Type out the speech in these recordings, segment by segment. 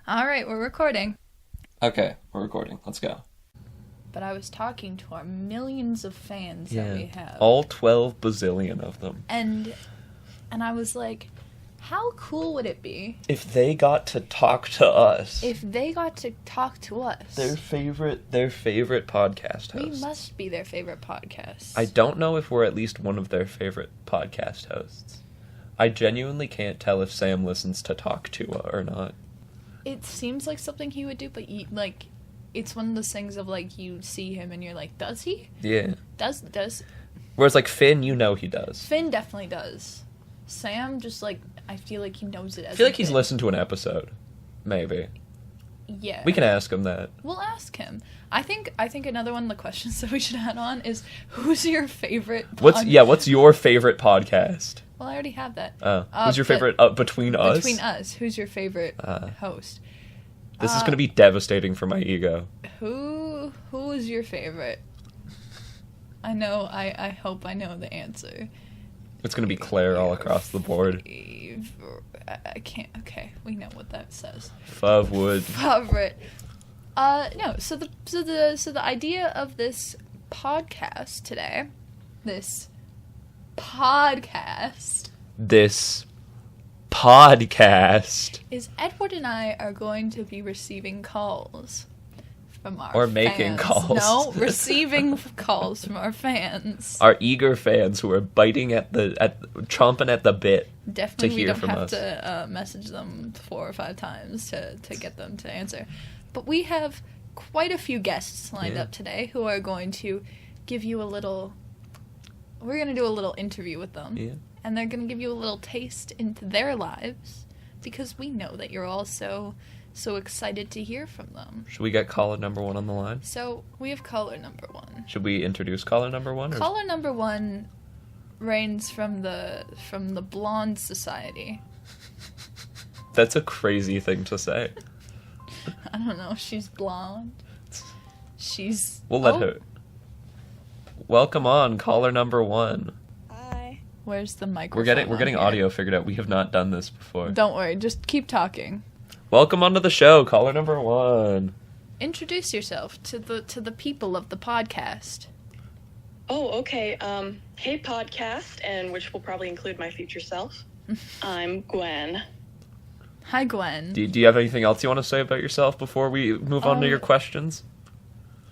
All right, we're recording. Okay, we're recording. Let's go. But I was talking to our millions of fans that we have. All 12 bazillion of them. And I was like, how cool would it be if they got to talk to us? if they got to talk to us? Their favorite podcast host. We must be their favorite podcast. I don't know if we're at least one of their favorite podcast hosts. I genuinely can't tell if Sam listens to Talk to or not. It seems like something he would do, but it's one of those things of like you see him and you're like, does he? Yeah. Does Whereas like Finn, you know he does. Finn definitely does. Sam just like I feel like he knows it. I feel like he's listened to an episode, maybe. Yeah. We can ask him that. We'll ask him. I think another one of the questions that we should add on is who's your favorite? What's your favorite podcast? Well, I already have that. Who's your favorite between us? Between us, who's your favorite host? This is going to be devastating for my ego. Who is your favorite? I know. I hope I know the answer. It's going to be Claire all across the board. I can't. Okay, we know what that says. Favorite. Favorite. No. So the idea of this podcast today, this podcast is Edward and I are going to be receiving calls from our fans. Making calls. No, receiving calls from our fans. Our eager fans who are chomping at the bit Definitely to hear from us. We don't have to message them 4 or 5 times to get them to answer. But we have quite a few guests lined up today who are going to give you a little... We're going to do a little interview with them. Yeah. And they're going to give you a little taste into their lives because we know that you're all so excited to hear from them. Should we get caller number 1 on the line? So, we have caller number 1. Should we introduce caller number 1? Caller number 1 reigns from the Blonde Society. That's a crazy thing to say. I don't know. She's blonde. We'll let her. Welcome on, caller number 1. Hi. Where's the microphone? We're getting audio figured out. We have not done this before. Don't worry. Just keep talking. Welcome onto the show, caller number 1. Introduce yourself to the people of the podcast. Oh, okay. Hey, podcast, and which will probably include my future self. I'm Gwen. Hi, Gwen. Do you have anything else you want to say about yourself before we move on to your questions?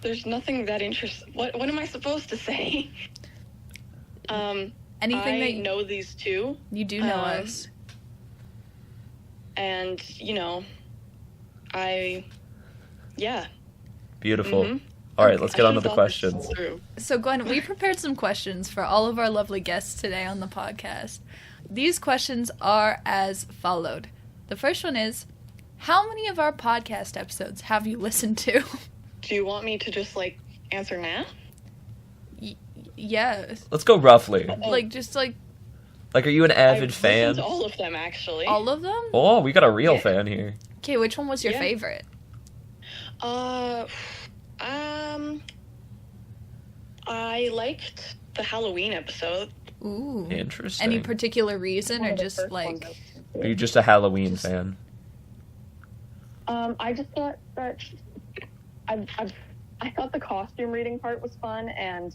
There's nothing that interesting. What am I supposed to say? Anything I that know these two. You do know us. And, yeah. Beautiful. Mm-hmm. All right, let's get on to the questions. So, Gwen, we prepared some questions for all of our lovely guests today on the podcast. These questions are as followed. The first one is, how many of our podcast episodes have you listened to? Do you want me to just, answer now? Yeah. Let's go roughly. Like, are you an avid I've fan? listened to all of them, actually. All of them? Oh, we got a real fan here. Okay, which one was your favorite? I liked the Halloween episode. Ooh. Interesting. Any particular reason, or just, Are you just a Halloween fan? I just thought that I thought the costume reading part was fun, and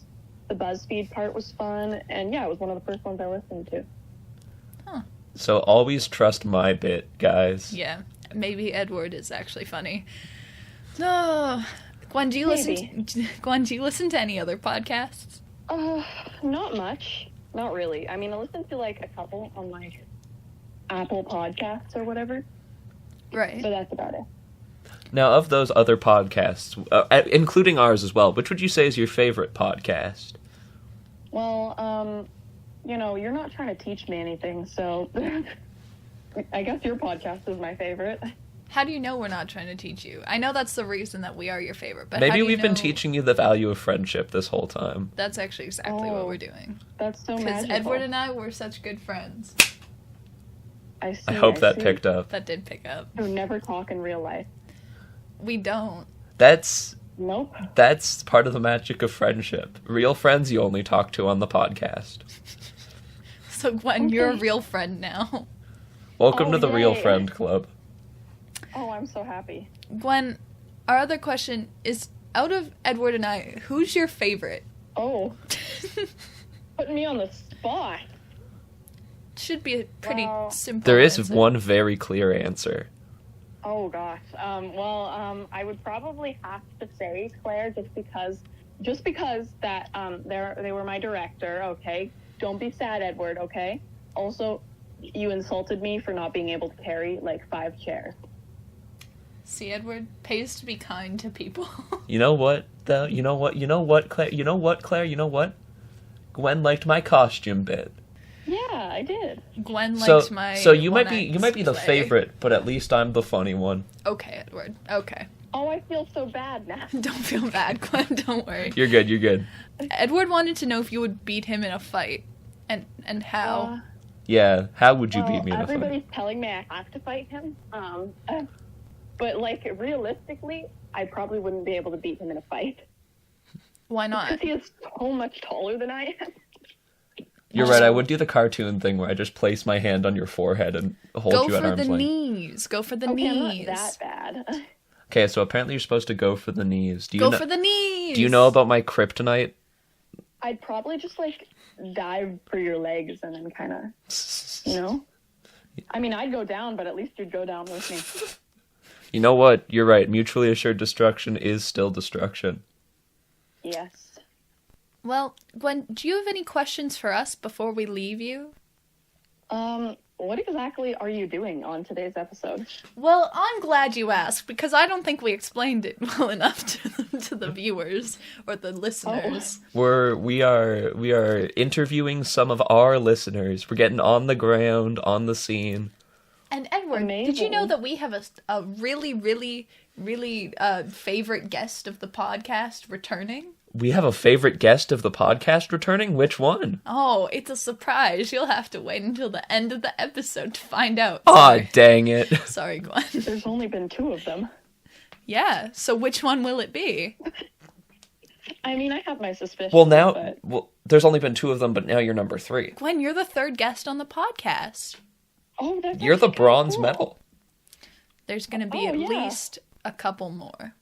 the BuzzFeed part was fun, and yeah, it was one of the first ones I listened to. Huh. So always trust my bit, guys. Yeah, maybe Edward is actually funny. No, Gwen, do you listen? Gwen, do you listen to any other podcasts? Not much. Not really. I mean, I listen to a couple on Apple Podcasts or whatever. Right. But that's about it. Now, of those other podcasts, including ours as well, which would you say is your favorite podcast? Well, you're not trying to teach me anything, so I guess your podcast is my favorite. How do you know we're not trying to teach you? I know that's the reason that we are your favorite, but maybe we've been teaching you the value of friendship this whole time. That's actually exactly what we're doing. That's so magical. Because Edward and I were such good friends. I hope that picked up. That did pick up. We never talk in real life. We don't. Nope. That's part of the magic of friendship. Real friends you only talk to on the podcast. So, Gwen, you're a real friend now. Welcome to the Real Friend Club. Oh, I'm so happy. Gwen, our other question is, out of Edward and I, who's your favorite? Oh, putting me on the spot. Should be a pretty Wow. simple There is answer. one very clear answer. Oh gosh. I would probably have to say Claire just because that they were my director. Okay, don't be sad, Edward. Okay. Also, you insulted me for not being able to carry like 5 chairs. See, Edward, pays to be kind to people. You know what, though? You know what, Claire? You know what, Claire? You know what? Gwen liked my costume bit. Yeah, I did. Gwen So, liked my so you might one-act be the play. favorite, but at least I'm the funny one. Okay, Edward. Okay. Oh, I feel so bad now. Don't feel bad, Gwen. Don't worry. You're good. You're good. Edward wanted to know if you would beat him in a fight, and how. Yeah. How would you Well, beat me in a everybody's fight? telling me I have to fight him. But like realistically, I probably wouldn't be able to beat him in a fight Why not? because he is so much taller than I am. You're right. I would do the cartoon thing where I just place my hand on your forehead and hold Go you at for arm's the length. knees. Go for the Okay, knees. I'm not that bad. Okay, so apparently you're supposed to go for the knees. Do you Go know, for the knees. Do you know about my kryptonite? I'd probably just like dive for your legs and then kind of, you know. I mean, I'd go down, but at least you'd go down with me. You know what? You're right. Mutually assured destruction is still destruction. Yes. Well, Gwen, do you have any questions for us before we leave you? What exactly are you doing on today's episode? Well, I'm glad you asked because I don't think we explained it well enough to the viewers or the listeners. We are interviewing some of our listeners. We're getting on the ground, on the scene. And Edward, did you know Amazing. that we have a really, really, really favorite guest of the podcast returning? We have a favorite guest of the podcast returning. Which one? Oh, it's a surprise. You'll have to wait until the end of the episode to find out. Aw, Sorry, dang it. Sorry, Gwen. There's only been 2 of them. Yeah, so which one will it be? I mean, I have my suspicions. Well, but... there's only been 2 of them, but now you're number 3. Gwen, you're the 3rd guest on the podcast. Oh, that's You're the actually kinda bronze cool. medal. There's going to be Oh, at yeah. least a couple more.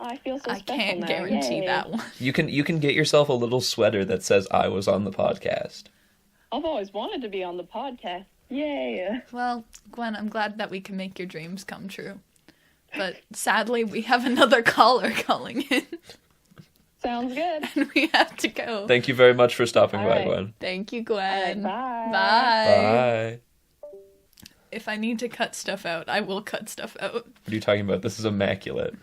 I feel so I special can't now. guarantee Yay. that one. You can get yourself a little sweater that says I was on the podcast. I've always wanted to be on the podcast. Yay. Well, Gwen, I'm glad that we can make your dreams come true. But sadly, we have another caller calling in, Sounds good. and we have to go. Thank you very much for stopping All by, right. Gwen. Thank you, All right, Gwen. bye. Bye. Bye. If I need to cut stuff out, I will cut stuff out. What are you talking about? This is immaculate.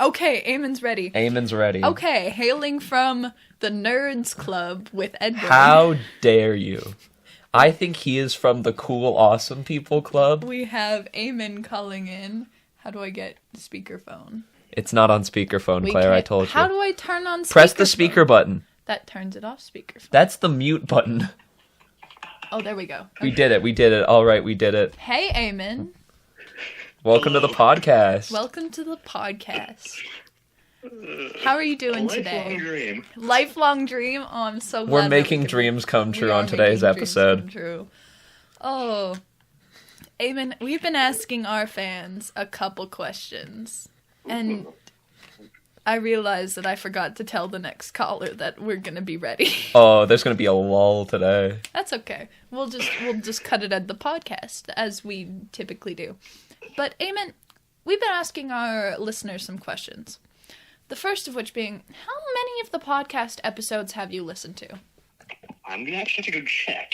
Okay, Eamon's ready. Eamon's ready. Okay, hailing from the Nerds Club with Edward. How dare you? I think he is from the Cool Awesome People Club. We have Eamon calling in. How do I get speakerphone? It's not on speakerphone, We Claire, I can't- told How you. do I turn on speakerphone? Press the speaker button. That turns it off speakerphone. That's the mute button. Oh, there we go. We did it. All right, we did it. Hey, Eamon. Welcome to the podcast. Welcome to the podcast. How are you doing Lifelong today? dream. Lifelong dream? Oh, I'm so glad. We're that making we could- dreams come we true are on today's making dreams come episode. true. Oh. Eamon, we've been asking our fans a couple questions. And I realized that I forgot to tell the next caller that we're going to be ready. Oh, there's going to be a lull today. That's okay. We'll just cut it at the podcast as we typically do. But Eamon, we've been asking our listeners some questions. The first of which being, how many of the podcast episodes have you listened to? I'm gonna actually have to go check.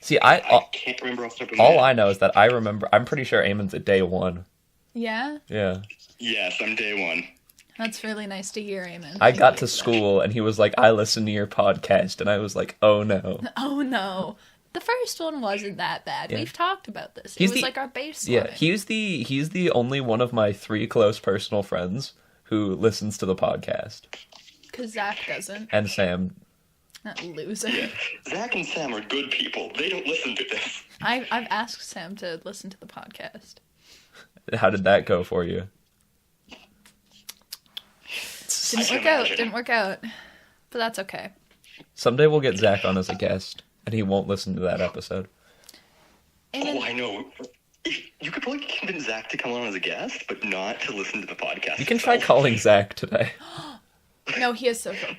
See, I can't remember off the top of my all head. I know is that I remember, I'm pretty sure Eamon's at day 1. Yeah? Yeah. Yes, I'm day 1. That's really nice to hear, Eamon. I got to school and he was like, I listen to your podcast. And I was like, oh no. Oh no. The first one wasn't that bad. Yeah. We've talked about this. He's It was the- like our baseline. Yeah, he's the only one of my 3 close personal friends who listens to the podcast. Because Zach doesn't. And Sam. That loser. Zach and Sam are good people. They don't listen to this. I've asked Sam to listen to the podcast. How did that go for you? Didn't can work out. imagine. Didn't work out. But that's okay. Someday we'll get Zach on as a guest, and he won't listen to that episode. Eamon, Oh, I know. You could probably convince Zach Zach to come on as a guest, but not to listen to the podcast. You can try itself. calling Zach today. No, he is social.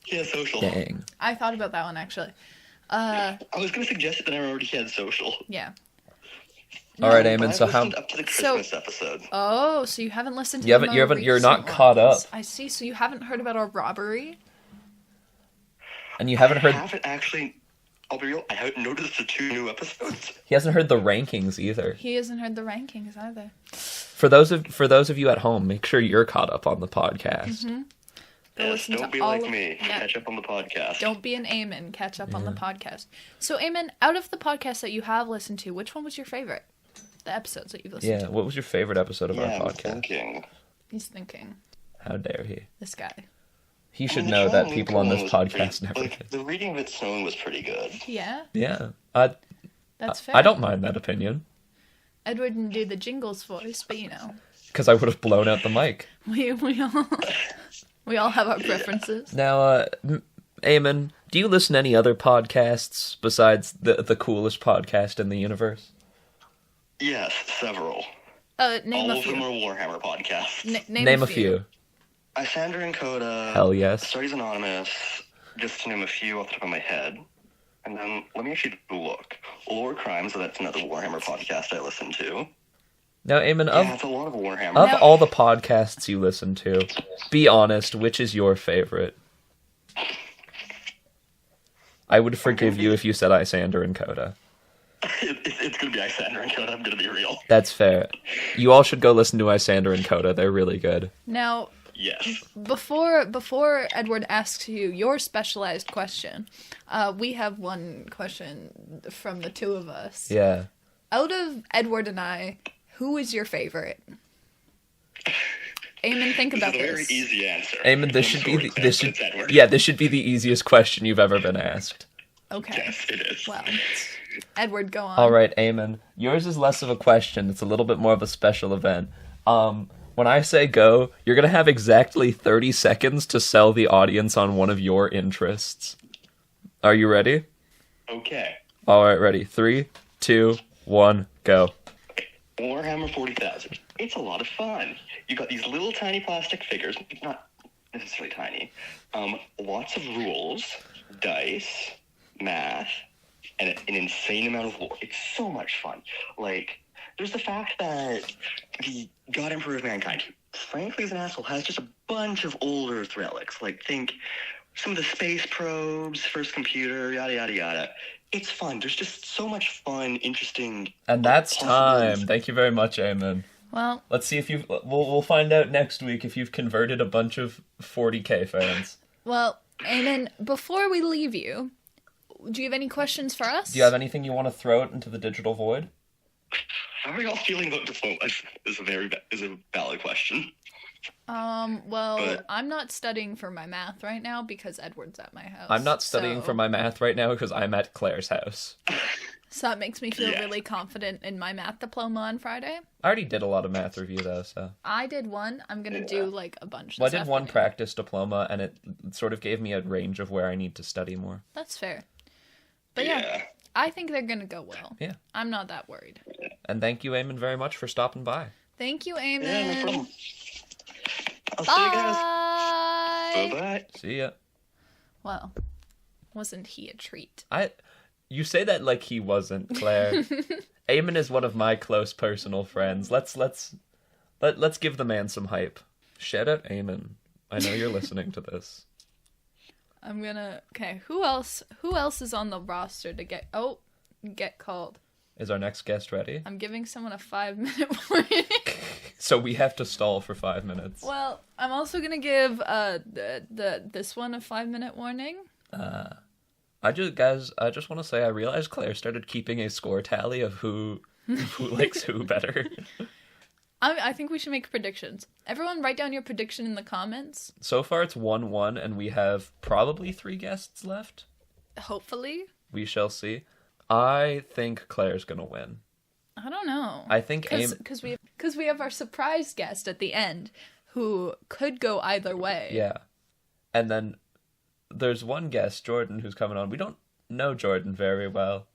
He has social. Dang. I thought about that one actually. I was going to suggest it, but I already had social. Yeah. All right, But Eamon. I've So how? listened up to the Christmas episode. Oh, so you haven't listened to You the haven't- more you're not recent caught ones. up. I see. So you haven't heard about our robbery? And you haven't I heard. haven't actually. I'll be real. I haven't noticed the 2 new episodes. He hasn't heard the rankings either. He hasn't heard the rankings either. For those of you at home, make sure you're caught up on the podcast. Go Yes, listen don't to be all like of- me. yeah. Catch up on the podcast. Don't be an Eamon. Catch up on the podcast. So, Eamon, out of the podcasts that you have listened to, which one was your favorite? The episodes that you've listened Yeah. to. What was your favorite episode of Yeah, our I'm podcast? thinking. He's thinking. How dare he? This guy. He should I mean, know the that Sean people on Lincoln this one was podcast pretty- never like, get. the reading of its song was pretty good. Yeah, Yeah. that's fair. I don't mind that opinion. Edward didn't do the jingles voice, but you know, Because I would have blown out the mic. we all have our preferences. Now, Eamon, do you listen to any other podcasts besides the coolest podcast in the universe? Yes, several. Name All a of them few. are Warhammer podcasts. Name a few. Isandra and Coda. Hell yes. Studies Anonymous, just to name a few off the top of my head. And then, let me actually look. Lore Crimes, so that's another Warhammer podcast I listen to. Now, Eamon, Yeah, it's a lot of Warhammer. of Now- all the podcasts you listen to, be honest, which is your favorite? I would forgive you if you said Isander and Coda. It's going to be Isandra and Coda, I'm going to be real. That's fair. You all should go listen to Isander and Coda. They're really good. Now, Yes. before Edward asks you your specialized question, we have one question from the two of us. Yeah. Out of Edward and I, who is your favorite? Eamon, think This about is a very this. easy answer. Eamon, this I'm should be sorry, the, this Sam, should it's Edward. yeah, this should be the easiest question you've ever been asked. Okay. Yes, it is. Well, Edward, go on. All right, Eamon. Yours is less of a question. It's a little bit more of a special event. When I say go, you're going to have exactly 30 seconds to sell the audience on one of your interests. Are you ready? Okay. All right, ready. 3, 2, 1, go. Warhammer 40,000. It's a lot of fun. You got these little tiny plastic figures, not necessarily tiny. Lots of rules, dice, math, and an insane amount of lore. It's so much fun. Like, there's the fact that the God Emperor of Mankind, who frankly is an asshole, has just a bunch of old Earth relics. Like, think some of the space probes, first computer, yada, yada, yada. It's fun. There's just so much fun, interesting... And that's possibilities. time. Thank you very much, Eamon. Well, Let's see if you've... We'll find out next week if you've converted a bunch of 40K fans. Eamon, before we leave you, do you have any questions for us? Do you have anything you want to throw out into the digital void? How are y'all feeling about diploma? Is a valid question. Well, But- I'm not studying for my math right now because Edward's at my house. I'm not studying so- for my math right now because I'm at Claire's house. So that makes me feel Yeah. really confident in my math diploma on Friday. I already did a lot of math review though, so... I did one. I'm gonna do like a bunch. Well, I this did one afternoon. practice diploma, and it sort of gave me a range of where I need to study more. That's fair. But yeah, I think they're gonna go well. Yeah. I'm not that worried. And thank you, Eamon, very much for stopping by. Thank you, Eamon. Yeah, no problem. I'll see you guys. Bye. Bye-bye. See ya. Well, wasn't he a treat? You say that like he wasn't, Claire. Eamon is one of my close personal friends. Let's give the man some hype. Shout out Eamon. I know you're listening to this. Okay, who else is on the roster to get called? Is our next guest ready? I'm giving someone a 5-minute warning. So we have to stall for 5 minutes. Well, I'm also gonna give this one a 5-minute warning. I just want to say I realized Claire started keeping a score tally of who likes who better. I think we should make predictions. Everyone write down your prediction in the comments. So far it's 1-1 and we have probably 3 guests left. Hopefully. We shall see. I think Claire's gonna win. I don't know. I think because we have our surprise guest at the end who could go either way. Yeah. And then there's one guest, Jordan, who's coming on. We don't know Jordan very well.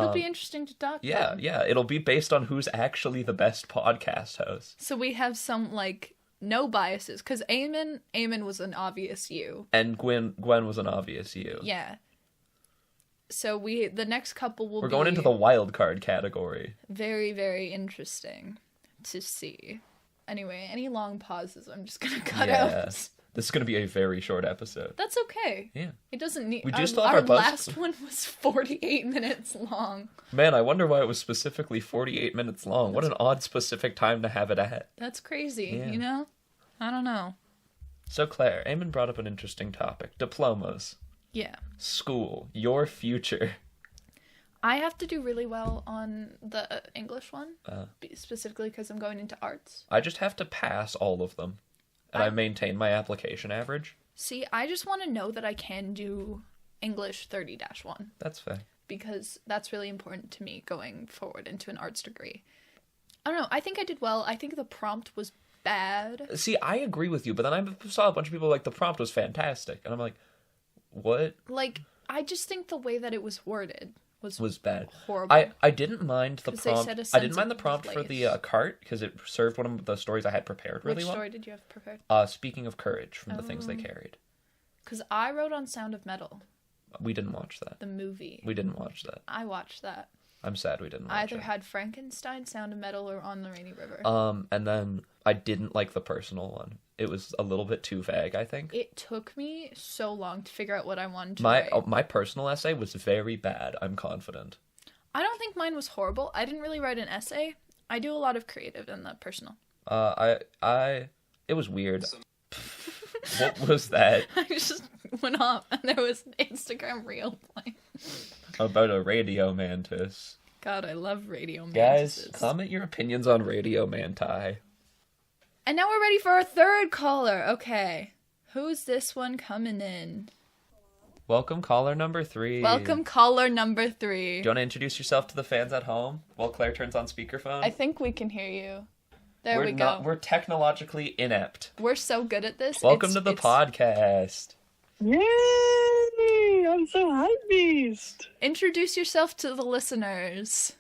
It'll be interesting to talk Yeah, about. yeah. It'll be based on who's actually the best podcast host. So we have some, like, no biases. Because Eamon was an obvious you. And Gwen was an obvious you. Yeah. So the next couple will We're be going into the wild card category. very, very interesting to see. Anyway, any long pauses, I'm just going to cut Yeah. out. This is going to be a very short episode. That's okay. Yeah. It doesn't need... We do still our have our buzz- last one was 48 minutes long. Man, I wonder why it was specifically 48 minutes long. What an odd specific time to have it at. That's crazy, Yeah. you know? I don't know. So, Claire, Eamon brought up an interesting topic. Diplomas. Yeah. School. Your future. I have to do really well on the English one, Uh. specifically because I'm going into arts. I just have to pass all of them. And I maintain my application average. See, I just want to know that I can do English 30-1 That's fair. because that's really important to me going forward into an arts degree. I don't know. I think I did well. I think the prompt was bad. See, I agree with you, but then I saw a bunch of people like, the prompt was fantastic. And I'm like, what Like, I just think the way that it was worded was bad? horrible. I didn't mind the 'Cause they prompt. said a I sense didn't mind the of prompt for the place. cart because it served one of the stories I had prepared really Which well. story did you have prepared? Speaking of courage, from the things they carried. Because I wrote on Sound of Metal, We didn't watch that. the movie. We didn't watch that. I watched that. I'm sad we didn't watch I either it. had Frankenstein, Sound of Metal, or On the Rainy River. And then I didn't like the personal one. It was a little bit too vague, I think. It took me so long to figure out what I wanted to My write. my personal essay was very bad, I'm confident. I don't think mine was horrible. I didn't really write an essay. I do a lot of creative in the personal. It was weird. What was that? I just went off and there was an Instagram reel playing. About a radio mantis. God, I love radio Guys, mantises. comment your opinions on radio manti. And now we're ready for our third caller. Okay. Who's this one coming in? Welcome, caller number 3. Welcome, caller number 3. Do you want to introduce yourself to the fans at home while Claire turns on speakerphone? I think we can hear you. There we not, go. We're technologically inept. We're so good at this. Welcome It's- to the it's- podcast. Yay! I'm so hype beast. Introduce yourself to the listeners.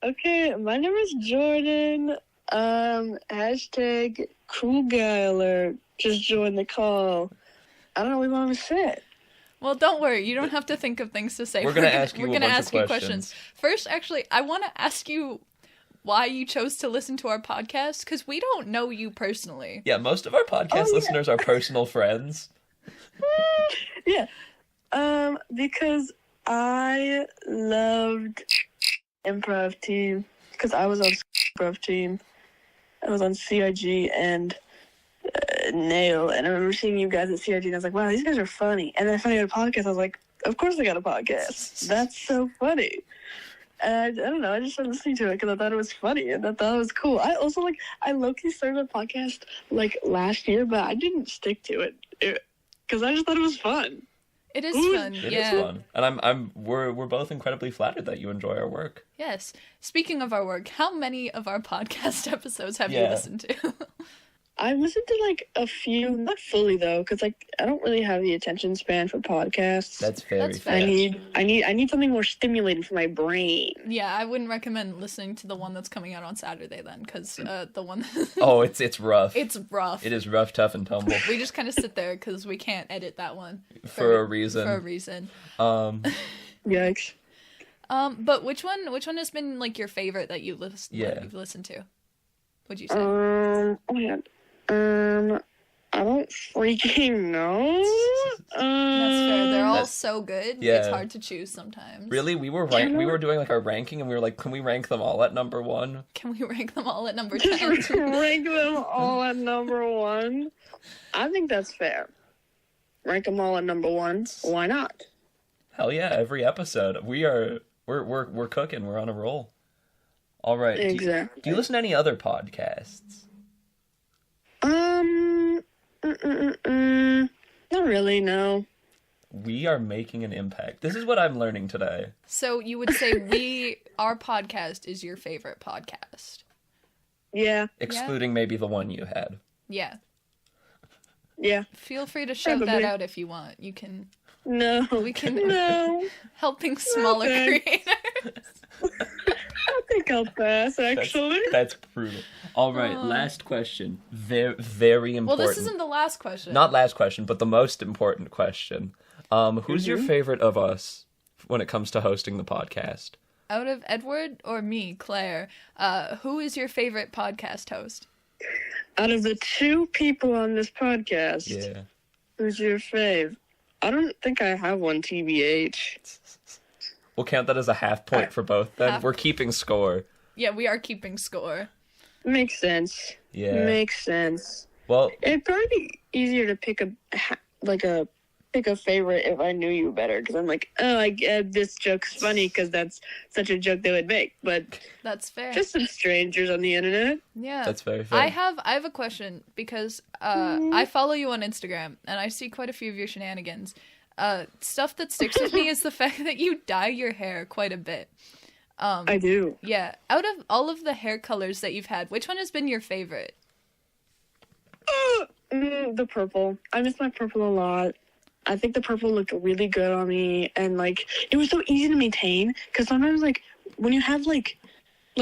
Okay, my name is Jordan. Hashtag cool guy alert. Just join the call. I don't know what you want me to say. Well, don't worry. You don't have to think of things to say. We're gonna ask you We're a gonna bunch of ask you questions. First, actually, I want to ask you why you chose to listen to our podcast because we don't know you personally. Yeah, most of our podcast listeners are personal friends. Yeah. Because I loved improv team. Because I was on improv team. I was on CIG and Nail. And I remember seeing you guys at CIG and I was like, wow, these guys are funny. And then I found out a podcast. I was like, of course I got a podcast. That's so funny. And I don't know, I just started listening to it because I thought it was funny and I thought it was cool. I also, I low-key started a podcast, last year, but I didn't stick to it because I just thought it was fun. It is Ooh, fun. It is yeah. fun. And we're both incredibly flattered that you enjoy our work. Yes. Speaking of our work, how many of our podcast episodes have you Yeah. listened to? I listened to a few, not fully though, because I don't really have the attention span for podcasts. That's very That's fair. I need something more stimulating for my brain. Yeah, I wouldn't recommend listening to the one that's coming out on Saturday then, because the one Oh, it's rough. it's rough. It is rough, tough, and tumble. We just kind of sit there because we can't edit that one For a reason. For a reason. Yikes. But which one has been your favorite that you've listened to? Would you say? Oh my god. I don't freaking know. That's fair. They're all That's- so good. yeah. It's hard to choose sometimes. Really, we were doing our ranking, and we were like, can we rank them all at number 1? Can we rank them all at number Just 10? rank them all at number 1. I think that's fair. Rank them all at number 1. Why not? Hell yeah! Every episode, we're cooking. We're on a roll. All right. Exactly. Do you listen to any other podcasts? Not really, no. We are making an impact. This is what I'm learning today. So you would say our podcast is your favorite podcast? Yeah, Excluding maybe the one you had. Yeah. yeah. Feel free to shout that Probably. out if you want. You can No. We can No. helping smaller thanks. creators. I think I'll pass, actually. That's brutal. All right, last question. Very, very Well, important. this isn't the last question. Not last question, but the most important question. Who's your favorite of us when it comes to hosting the podcast? Out of Edward or me, Claire, who is your favorite podcast host? Out of the two people on this podcast, Yeah. who's your fave? I don't think I have one, TBH. We'll count that as a half point for both then. Half- We're keeping score. Yeah, we are keeping score. Makes sense. Yeah. Makes sense. Well, It'd probably be easier to pick a favorite if I knew you better, because I'm like, oh, this joke's funny because that's such a joke they would make. But That's fair. just some strangers on the internet. Yeah. that's very fair. I have a question because I follow you on Instagram and I see quite a few of your shenanigans. Stuff that sticks with me is the fact that you dye your hair quite a bit. I do. Yeah. Out of all of the hair colors that you've had, which one has been your favorite? The purple. I miss my purple a lot. I think the purple looked really good on me, and like it was so easy to maintain. Because sometimes, like when you have like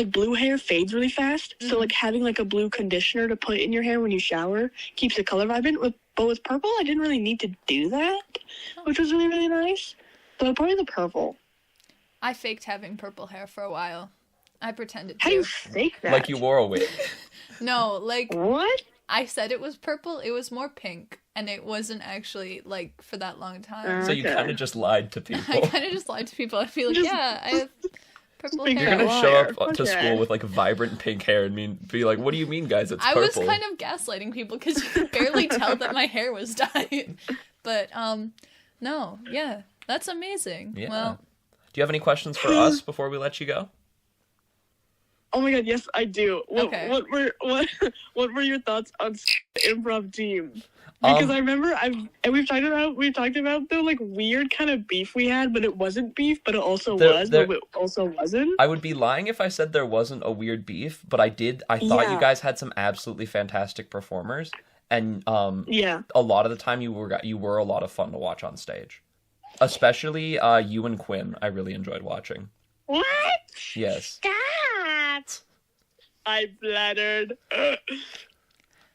blue hair fades really fast, so like having like a blue conditioner to put in your hair when you shower keeps the color vibrant. But with purple, I didn't really need to do that, which was really, really nice. So probably the purple. I faked having purple hair for a while. I pretended to. How do you fake that? Like you wore a wig. No, like What? I said it was purple. It was more pink, and it wasn't actually like for that long time. So you Okay. kind of just lied to I people. kind of just lied to people. I'd be like, Just- yeah, I have purple being hair. You're gonna Liar. show up to Okay. school with like vibrant pink hair and be like, "What do you mean, guys? It's I purple." was kind of gaslighting people because you could barely tell that my hair was dyed. But no, yeah, that's amazing. Yeah. Well, Do you have any questions for us before we let you go? Oh my god, yes, I do. Okay. What were your thoughts on improv team? Because I remember we've talked about the like weird kind of beef we had, but it wasn't beef, but it also There- but it also wasn't. I would be lying if I said there wasn't a weird beef, but I thought Yeah. you guys had some absolutely fantastic performers, and Yeah. a lot of the time you were a lot of fun to watch on stage. Especially you and Quinn, I really enjoyed watching. What? Yes. I flattered.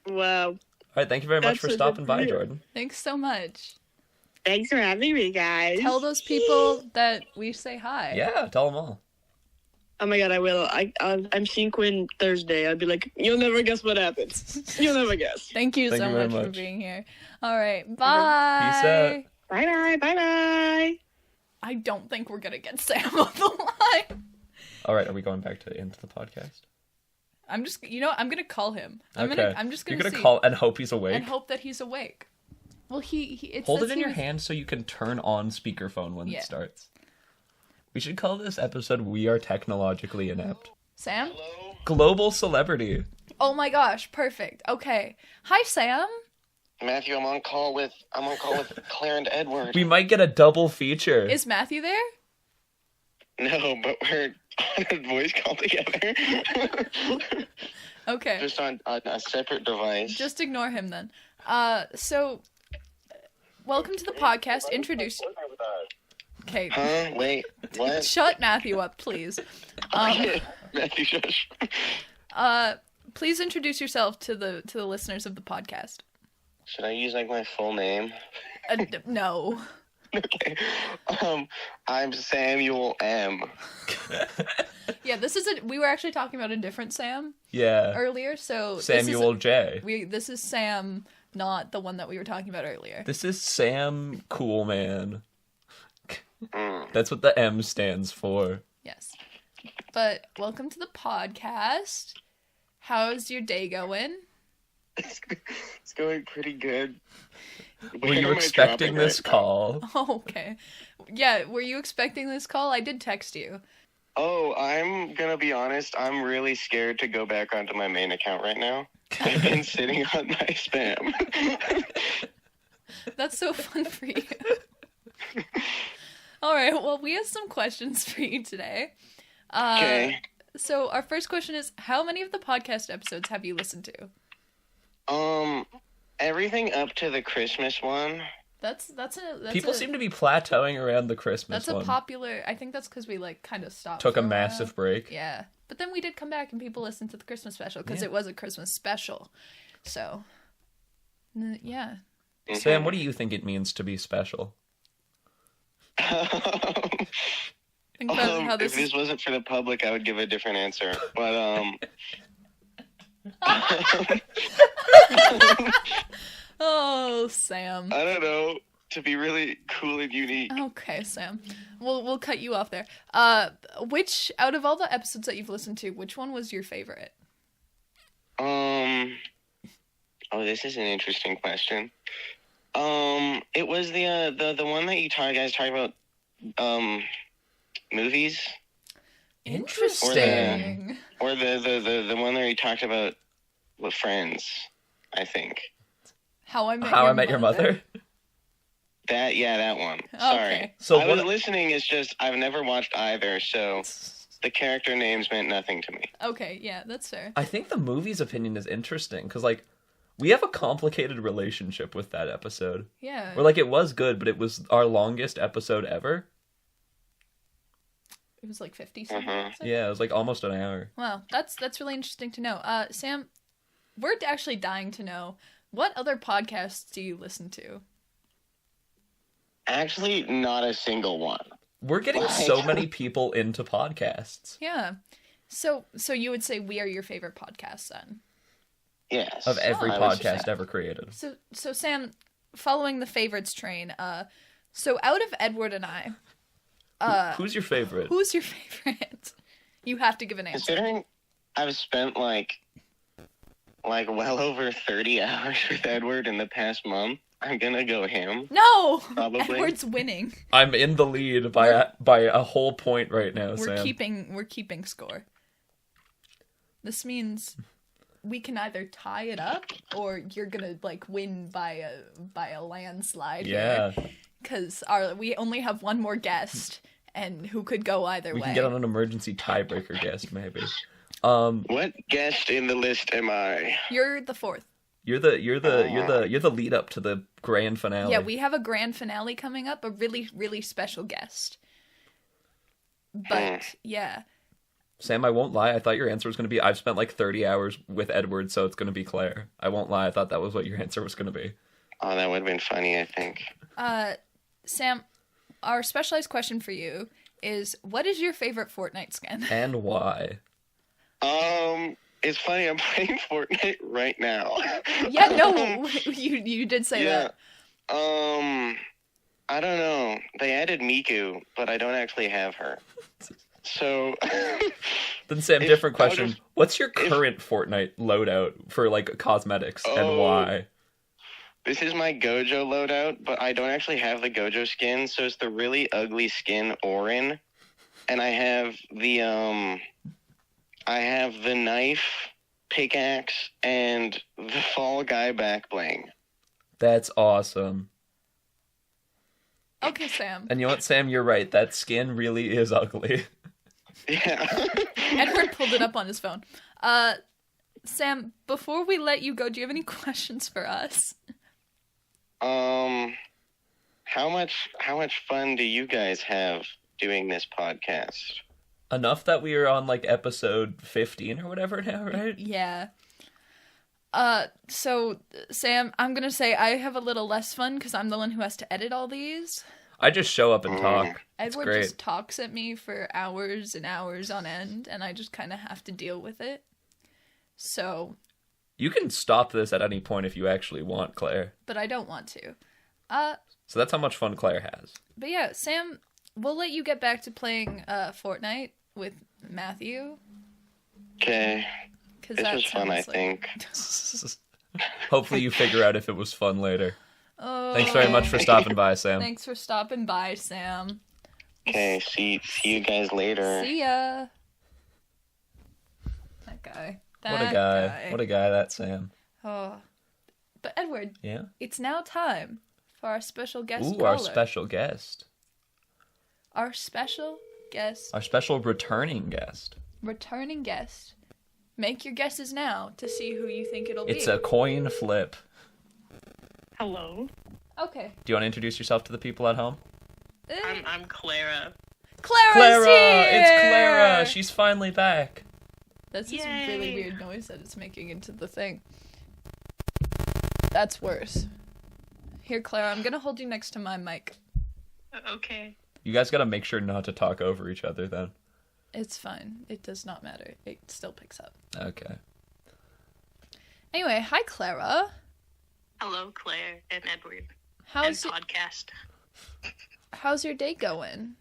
Wow. All right, thank you very much That's for a stopping good by, point. Jordan. thanks so much. Thanks for having me, guys. Tell those people that we say hi. Yeah, tell them all. Oh my god, I will. I'm seeing Quinn Thursday. I'd be like, you'll never guess what happens. You'll never guess. Thank you Thank so you very much for much. being here. All right, bye. Peace out. Bye bye. I don't think we're gonna get Sam on the line. All right, are we going back to into the podcast? I'm just, I'm gonna call him. I'm just gonna You're gonna see call and hope he's awake. and hope that he's awake. Well, it Hold says it in he your was- hand so you can turn on speakerphone when Yeah. it starts. We should call this episode "We Are Technologically Inept." Sam? Global celebrity. Oh my gosh, perfect. Okay. Hi, Sam. Matthew, I'm on call with Claire and Edward. We might get a double feature. Is Matthew there? No, but we're on a voice call together. Okay. Just on a separate device. Just ignore him then. So, welcome to the podcast. Introduce. Okay. Huh? Wait, what? Shut Matthew up, please. Matthew, shush. Please introduce yourself to the listeners of the podcast. Should I use like my full name? No. Okay. I'm Samuel M. Yeah, we were actually talking about a different Sam Yeah. earlier, so Samuel J. this is Sam, not the one that we were talking about earlier. This is Sam Coolman. Mm. That's what the M stands for. Yes. But welcome to the podcast. How's your day going? It's going pretty good. Were When you am I expecting dropping this it? call? Oh, okay. Yeah, were you expecting this call? I did text you. Oh, I'm gonna be honest. I'm really scared to go back onto my main account right now. I've been sitting on my spam. That's so fun for you. All right, well, we have some questions for you today. Okay. So our first question is, how many of the podcast episodes have you listened to? Everything up to the Christmas one. That's People seem to be plateauing around the Christmas that's a one. popular. I think that's because we like kind of stopped. Took for a while. massive break. Yeah, but then we did come back and people listened to the Christmas special because it was a Christmas special. So, yeah. Sam, what do you think it means to be special? Think about how if this wasn't for the public, I would give a different answer. But Oh, Sam. I don't know. To be really cool and unique. Okay, Sam. We'll cut you off there. Which out of all the episodes that you've listened to, which one was your favorite? Oh, this is an interesting question. It was the one that you guys talked about, movies, Interesting. or the one where you talked about with friends. I think How I Met Your Mother? that one. Sorry, Okay. So I was what? listening. It's just I've never watched either, so the character names meant nothing to me. Okay, yeah, that's fair. I think the movie's opinion is interesting because, like, we have a complicated relationship with that episode. Yeah. Where, like, it was good, but it was our longest episode ever. It was like 50 something. Yeah, it was like almost an hour. Wow, that's really interesting to know. Sam, we're actually dying to know, what other podcasts do you listen to? Actually, not a single one. We're getting so many people into podcasts. Yeah. So you would say we are your favorite podcast then? Yes. Of every I would podcast say. ever created. So Sam, following the favorites train, so out of Edward and I, Who's your favorite? who's your favorite? You have to give an answer. Considering I've spent like well over 30 hours with Edward in the past month, I'm gonna go him. No! Probably. Edward's winning. I'm in the lead by a whole point right now, We're Sam. keeping score. This means we can either tie it up or you're gonna like win by a landslide. Yeah. Because we only have one more guest, and who could go either We way. can get on an emergency tiebreaker guest, maybe. What guest in the list am I? You're the fourth. You're the lead up to the grand finale. Yeah, we have a grand finale coming up, a really, really special guest. But yeah. Sam, I won't lie. I thought your answer was going to be I've spent like 30 hours with Edward, so it's going to be Claire. I won't lie. I thought that was what your answer was going to be. Oh, that would have been funny, I think. Sam, our specialized question for you is, what is your favorite Fortnite skin? And why? It's funny, I'm playing Fortnite right now. Yeah, no, you did say Yeah. that. I don't know. They added Miku, but I don't actually have her. So Then Sam, If different I would've- question. What's your current Fortnite loadout for like cosmetics and Oh. why? this is my Gojo loadout, but I don't actually have the Gojo skin, so it's the really ugly skin Orin. And I have the knife, pickaxe, and the Fall Guy back bling. That's awesome. Okay, Sam. And you know what, Sam? You're right. That skin really is ugly. Yeah. Edward pulled it up on his phone. Sam, before we let you go, do you have any questions for us? How much fun do you guys have doing this podcast? Enough that we are on like episode 15 or whatever now, right? Yeah. So, Sam, I'm gonna say I have a little less fun because I'm the one who has to edit all these. I just show up and talk. It's Edward great. just talks at me for hours and hours on end, and I just kind of have to deal with it. So, You can stop this at any point if you actually want, Claire. but I don't want to. So that's how much fun Claire has. But yeah, Sam, we'll let you get back to playing Fortnite with Matthew. Okay. Cause This that was fun, I sounds like... think. Hopefully you figure out if it was fun later. Oh, Thanks very much for stopping by, Sam. Thanks for stopping by, Sam. Okay, see you guys later. See ya. That guy. What a guy. What a guy, that Sam. Oh. But Edward, Yeah? it's now time for our special guest Ooh, caller. our special guest. Our special guest, Our special returning guest. returning guest. Make your guesses now to see who you think it'll be. It's a coin flip. Hello. Okay. Do you want to introduce yourself to the people at home? I'm Clara. Clara's Clara! here! It's Clara! She's finally back. That's this Yay. really weird noise that it's making into the thing. That's worse. Here, Clara, I'm gonna hold you next to my mic. Okay. You guys gotta make sure not to talk over each other then. It's fine. It does not matter. It still picks up. Okay. Anyway, hi, Clara. Hello, Claire and Edward. How's and podcast. how's your day going?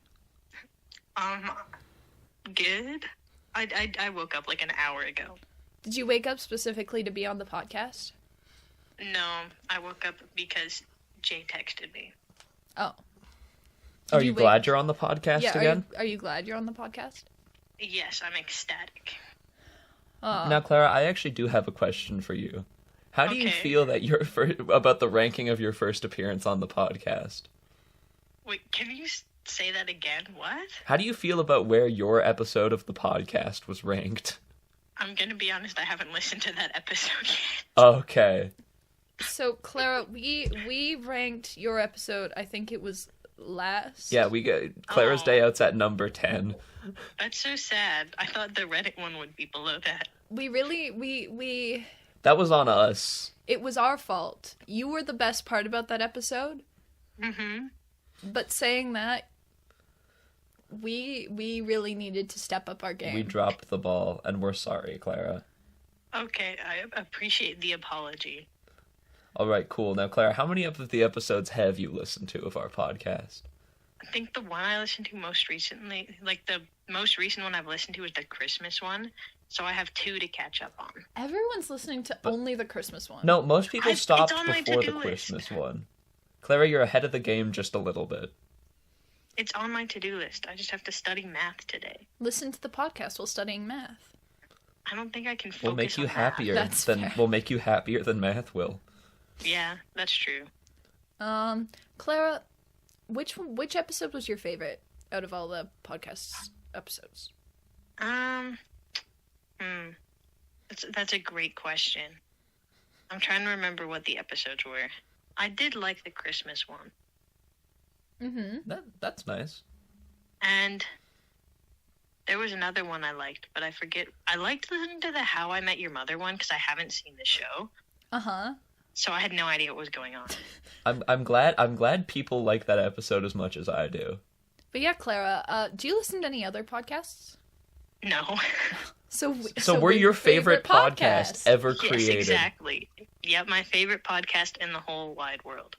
Good. I woke up like an hour ago. Did you wake up specifically to be on the podcast? No, I woke up because Jay texted me. Oh. Are Did you you glad you're on the podcast Yeah, again? are you glad you're on the podcast? Yes, I'm ecstatic. Oh. Now, Clara, I actually do have a question for you. How do you Okay. feel that about the ranking of your first appearance on the podcast? Wait, can you say that again? What? How do you feel about where your episode of the podcast was ranked? I'm gonna be honest, I haven't listened to that episode yet. Okay. So, Clara, we ranked your episode, I think it was last. Yeah, we get Clara's Oh. Day Out's at number 10. That's so sad. I thought the Reddit one would be below that. We That was on us. it was our fault. You were the best part about that episode, Mm-hmm. but saying that, we really needed to step up our game. We dropped the ball, and we're sorry, Clara. Okay, I appreciate the apology. All right, cool. Now, Clara, how many of the episodes have you listened to of our podcast? I think the one I listened to most recently, like the most recent one I've listened to is the Christmas one. So I have 2 to catch up on. Everyone's listening to only the Christmas one. No, most people It's stopped on my before the to-do list. Christmas one. Clara, you're ahead of the game just a little bit. It's on my to-do list. I just have to study math today. Listen to the podcast while studying math. I don't think I can focus We'll make you on math. happier That's than fair. we'll make you happier than math will. Yeah, that's true. Clara, which episode was your favorite out of all the podcast episodes? That's a great question. I'm trying to remember what the episodes were. I did like the Christmas one. Mm-hmm. That's nice. And there was another one I liked, but I forget. I liked listening to the How I Met Your Mother one because I haven't seen the show. Uh-huh. So I had no idea what was going on. I'm glad people like that episode as much as I do. But yeah, Clara, do you listen to any other podcasts? No. So we're your favorite podcast ever Yes, created. exactly. Yep, my favorite podcast in the whole wide world.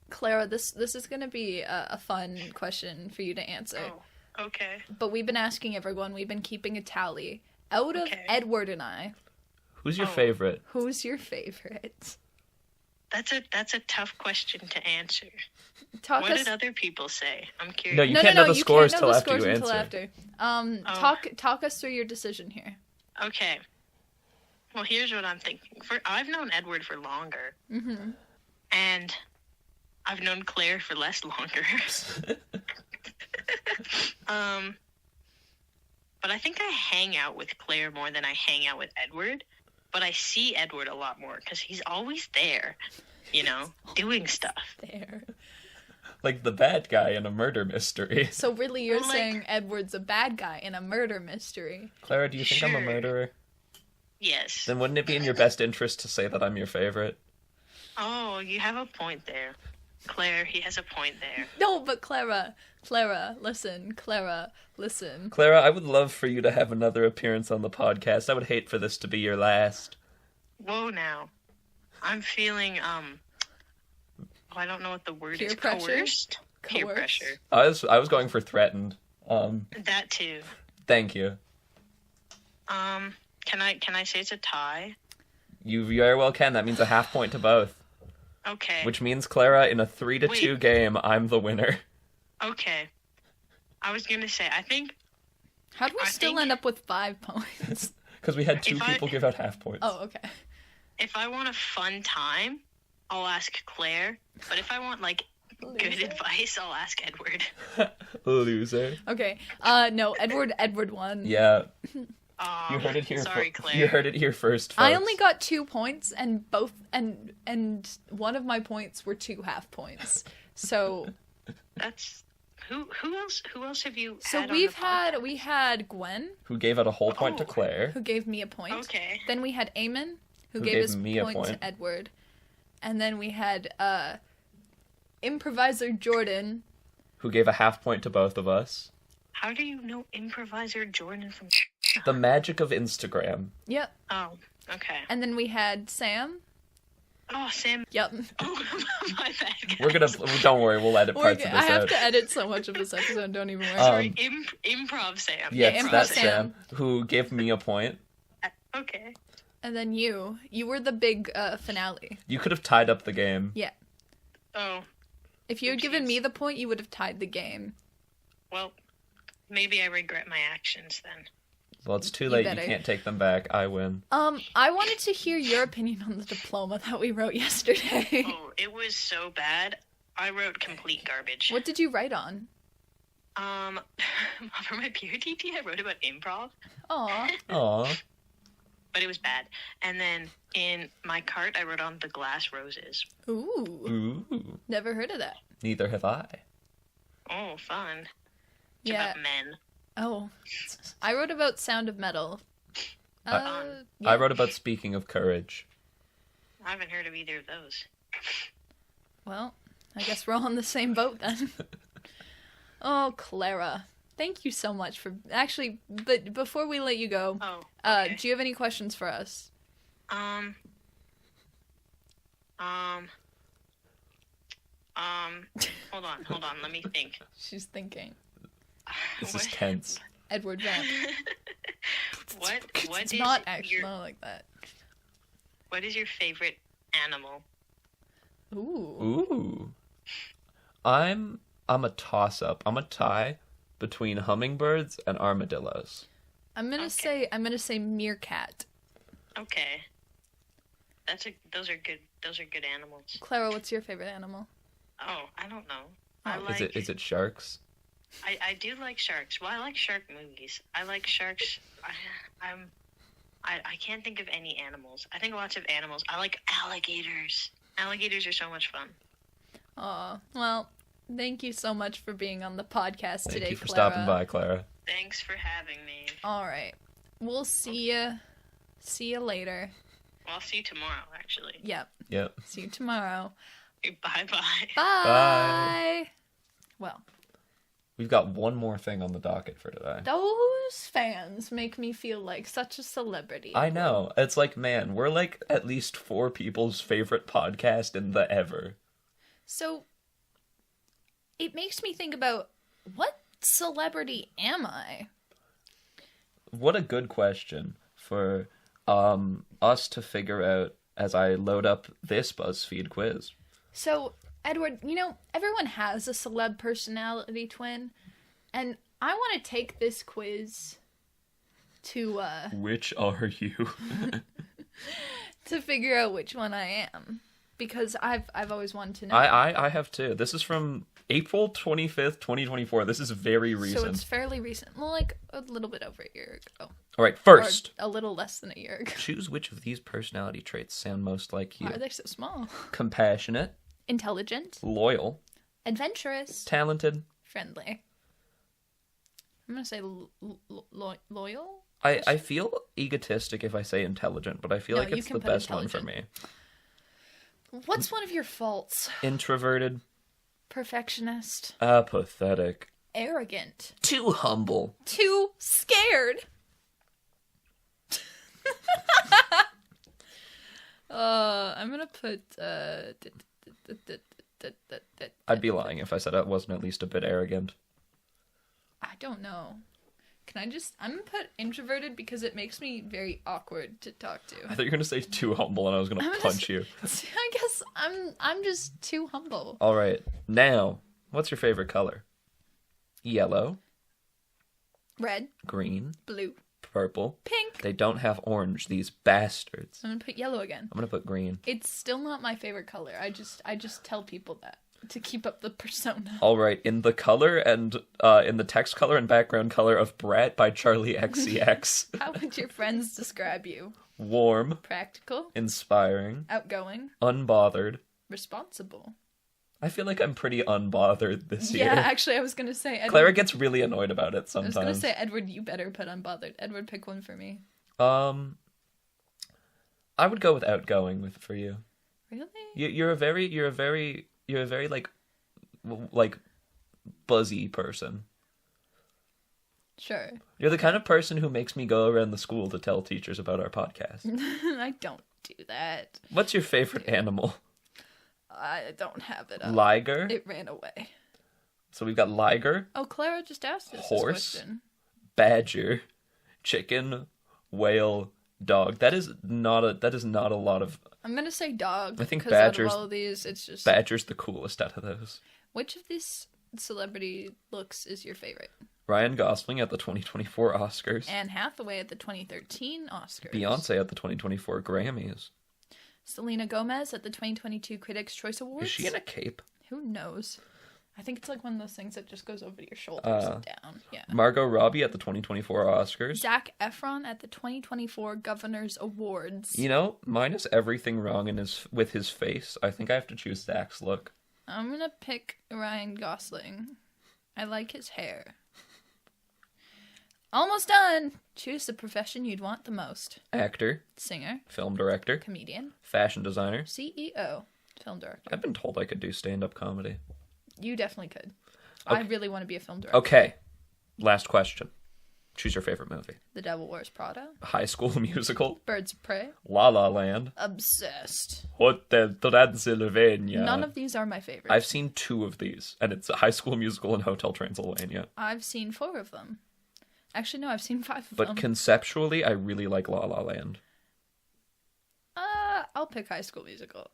Clara, this is going to be a fun question for you to answer. Oh, okay. But we've been asking everyone, we've been keeping a tally. Out of Okay. Edward and I, Who's your Oh. favorite? who's your favorite? That's a tough question to answer. Talk What us. did other people say? I'm curious. No, you can't know the scores can't know till the after scores you until answer. after. Oh. Talk us through your decision here. Okay. Well, here's what I'm thinking. I've known Edward for longer, Mm-hmm. and I've known Claire for less longer. But I think I hang out with Claire more than I hang out with Edward. But I see Edward a lot more because he's always there, doing stuff. There. Like the bad guy in a murder mystery. So really, you're Well, saying Edward's a bad guy in a murder mystery. Clara, do you think I'm a Sure. murderer? Yes. Then wouldn't it be in your best interest to say that I'm your favorite? Oh, you have a point there. Claire, he has a point there. No, but Clara, listen. Clara, listen. Clara, I would love for you to have another appearance on the podcast. I would hate for this to be your last. Whoa, now. I'm feeling, I don't know what the word Peer is. pressure? Coerced? Peer Coerced? pressure. I was going for threatened. That too. Thank you. Can I say it's a tie? You very well can. That means a half point to both. Okay. Which means, Clara, in a 3-2 Wait. game, I'm the winner. Okay. I was gonna say, I think, How do we I still think- end up with 5 points? Because we had 2 If I- people give out half points. Oh, okay. if I want a fun time, I'll ask Claire. But if I want, good Loser. advice, I'll ask Edward. Loser. Okay. No, Edward won. Yeah. You heard it here. Sorry, Claire. You heard it here first, folks. I only got 2 points, and and one of my points were 2 half points. So That's who else have you so had on we the podcast? had Gwen, who gave out a whole point to Oh. Claire. who gave me a point. Okay. Then we had Eamon, who Who gave gave his me a point point. to Edward. And then we had improviser Jordan. Who gave a half point to both of us. How do you know improviser Jordan from? The magic of Instagram. Yep. Oh, okay. And then we had Sam. Oh, Sam. Yep. Oh, my bad. Guys. We're gonna. Don't worry, we'll edit parts of I this have out. to edit so much of this episode. Don't even worry. Sorry, improv Sam. Yes, Improv that's Sam. Sam. Who gave me a point. Okay. And then you were the big finale. You could have tied up the game. Yeah. Oh, If you had given Oopsies. me the point, you would have tied the game. well, maybe I regret my actions then. Well, it's too You late. better. You can't take them back. I win. I wanted to hear your opinion on the diploma that we wrote yesterday. Oh, it was so bad. I wrote complete garbage. What did you write on? For my peer TT, I wrote about improv, Aw. Aw. but it was bad. And then in my cart, I wrote on the glass roses. Ooh. Ooh. Never heard of that. Neither have I. Oh, fun. It's Yeah. about men. Oh. I wrote about Sound of Metal. Yeah. I wrote about Speaking of Courage. I haven't heard of either of those. Well, I guess we're all in the same boat then. Oh, Clara. Thank you so much for... Actually, but before we let you go, Oh, do okay. you have any questions for us? Hold on, let me think. She's thinking. This is tense. Edward Vamp. What It's is not actually your not like that. what is your favorite animal? Ooh. Ooh. I'm a toss-up. I'm a tie between hummingbirds and armadillos. I'm gonna Okay. say meerkat. Okay. Those are good animals. Clara, what's your favorite animal? Oh, I don't know. Is it sharks? I do like sharks. Well, I like shark movies. I like sharks. I can't think of any animals. I think lots of animals. I like alligators. Alligators are so much fun. Aw, well, thank you so much for being on the podcast today, Thank you for Clara. stopping by, Clara. Thanks for having me. All right, we'll see you later. Well, I'll see you tomorrow, actually. Yep, Yep. see you tomorrow. Bye-bye. Bye. Well, We've got one more thing on the docket for today. those fans make me feel like such a celebrity. I know. It's like, man, we're like at least 4 people's favorite podcast in the ever. So, it makes me think about, what celebrity am I? What a good question for us to figure out as I load up this BuzzFeed quiz. So, Edward, everyone has a celeb personality twin, and I want to take this quiz to Which are you? to figure out which one I am, because I've always wanted to know. I have too. This is from April 25th, 2024. This is very recent. So it's fairly recent. Well, like a little bit over a year ago. All right, first, Or a little less than a year ago. choose which of these personality traits sound most like you. Why are they so small? Compassionate, Intelligent, loyal, adventurous, talented. friendly. I'm gonna say loyal. I feel egotistic if I say intelligent, but I feel No, like you it's can the put best one for me. What's one of your faults? Introverted, Perfectionist, apathetic, arrogant, too humble. too scared. I'm gonna put I'd be lying if I said I wasn't at least a bit arrogant. I don't know. I'm gonna put introverted because it makes me very awkward to talk to. I thought you were gonna say too humble, and I was gonna I'm punch you. I guess I'm just too humble. All right, now, what's your favorite color? Yellow, Red, green, blue, purple. pink. They don't have orange, these bastards. I'm gonna put yellow again. I'm gonna put green. It's still not my favorite color. I just tell people that. to keep up the persona. All right, in the color and in the text color and background color of Brat by Charlie XCX. How would your friends describe you? Warm, Practical, inspiring, outgoing, unbothered. responsible. I feel like I'm pretty unbothered this year. Yeah, actually, I was gonna say Edward. Clara gets really annoyed about it I was sometimes. gonna say Edward. You better put unbothered. Edward, pick one for me. I would go with outgoing for you. Really? You're a very like buzzy person. Sure. You're the kind of person who makes me go around the school to tell teachers about our podcast. I don't do that. What's your favorite animal? I don't have it up. Liger. It ran away. So we've got liger, Oh, Clara just asked us Horse. this question. badger, chicken, whale, dog. That is not a lot of. I'm gonna say dog. I think 'cause out of badger's- all of these, it's just Badger's the coolest out of those. which of these celebrity looks is your favorite? Ryan Gosling at the 2024 Oscars. Anne Hathaway at the 2013 Oscars. Beyonce at the 2024 Grammys. Selena Gomez at the 2022 Critics' Choice Awards. Is she in a cape? Who knows? I think it's like one of those things that just goes over your shoulders and down. Yeah. Margot Robbie at the 2024 Oscars. Zac Efron at the 2024 Governors Awards. You know, minus everything wrong with his face, I think I have to choose Zach's look. I'm gonna pick Ryan Gosling. I like his hair. Almost done. Choose the profession you'd want the most. Actor, Singer, film director, comedian, fashion designer. CEO, film director. I've been told I could do stand-up comedy. You definitely could. Okay. I really want to be a film director. Okay, last question. Choose your favorite movie. The Devil Wears Prada, High School Musical, Birds of Prey, La La Land, Obsessed. Hotel Transylvania. None of these are my favorites. I've seen 2 of these, and it's High School Musical and Hotel Transylvania. I've seen 4 of them. Actually, no, I've seen 5 of But them. conceptually, I really like La La Land. I'll pick High School Musical.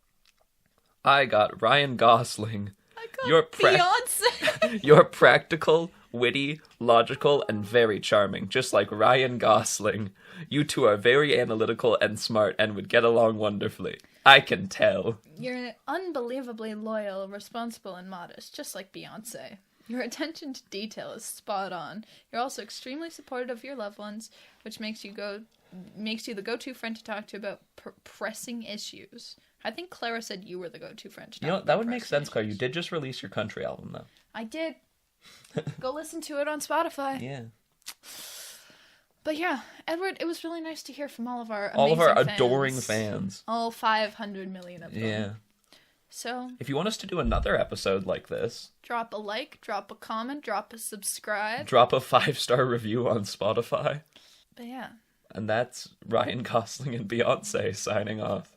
I got Ryan Gosling. I got You're Beyonce. You're practical, witty, logical, and very charming, just like Ryan Gosling. You two are very analytical and smart and would get along wonderfully. I can tell. You're unbelievably loyal, responsible, and modest, just like Beyonce. Your attention to detail is spot on. You're also extremely supportive of your loved ones, which makes you the go-to friend to talk to about pressing issues. I think Clara said you were the go-to friend to talk You know, about that would make pressing sense, Clara. You issues. did just release your country album, though. I did. Go listen to it on Spotify. Yeah. But yeah, Edward, it was really nice to hear from all of our adoring fans. All 500 million of them. Yeah. So, If you want us to do another episode like this, drop a like, drop a comment, drop a subscribe. drop a 5-star review on Spotify. But yeah. And that's Ryan Gosling and Beyonce signing off.